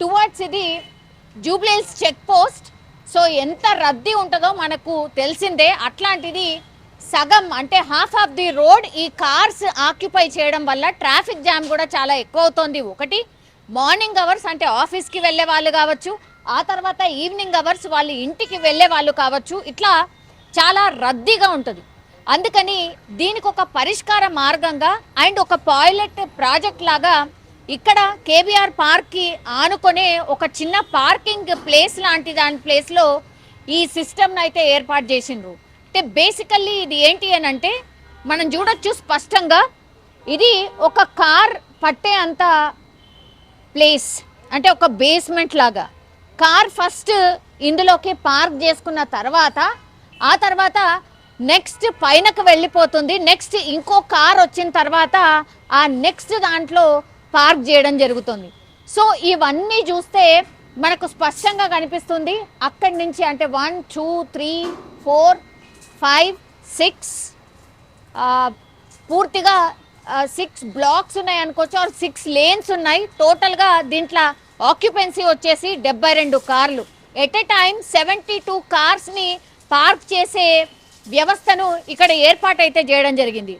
Towards ఇది Jubilee Hills check post. So ఎంత రద్దీ ఉంటుందో మనకు తెలిసిందే. అట్లాంటిది సగం అంటే హాఫ్ ఆఫ్ ది రోడ్ ఈ కార్స్ ఆక్యుపై చేయడం వల్ల ట్రాఫిక్ జామ్ కూడా చాలా ఎక్కువ అవుతోంది. ఒకటి మార్నింగ్ అవర్స్ అంటే ఆఫీస్కి వెళ్ళే వాళ్ళు కావచ్చు, ఆ తర్వాత ఈవినింగ్ అవర్స్ వాళ్ళు ఇంటికి వెళ్ళే వాళ్ళు కావచ్చు, ఇట్లా చాలా రద్దీగా ఉంటుంది. అందుకని దీనికి ఒక పరిష్కార మార్గంగా అండ్ ఒక పైలట్ ప్రాజెక్ట్ లాగా ఇక్కడ కేబీఆర్ పార్క్కి ఆనుకొనే ఒక చిన్న పార్కింగ్ ప్లేస్ లాంటి దాని ప్లేస్లో ఈ సిస్టమ్ని అయితే ఏర్పాటు చేసిండ్రు. అంటే బేసికల్లీ ఇది ఏంటి అని అంటే మనం చూడొచ్చు స్పష్టంగా ఇది ఒక కార్ పట్టే అంత ప్లేస్, అంటే ఒక బేస్మెంట్ లాగా. కార్ ఫస్ట్ ఇందులోకి పార్క్ చేసుకున్న తర్వాత ఆ తర్వాత నెక్స్ట్ పైనకు వెళ్ళిపోతుంది. నెక్స్ట్ ఇంకో కార్ వచ్చిన తర్వాత ఆ నెక్స్ట్ దాంట్లో పార్క్ చేయడం జరుగుతుంది. సో ఇవన్నీ చూస్తే మనకు స్పష్టంగా కనిపిస్తుంది. అక్కడి నుంచి అంటే 1 2 3 4 5 6 పూర్తిగా 6 బ్లాక్స్ ఉన్నాయి అనుకోవచ్చు, 6 లేన్స్ ఉన్నాయి. టోటల్గా దీంట్లో ఆక్యుపెన్సీ వచ్చేసి 72 కార్లు. ఎట్ ఎ టైం 72 కార్స్ని పార్క్ చేసే వ్యవస్థను ఇక్కడ ఏర్పాటైతే చేయడం జరిగింది.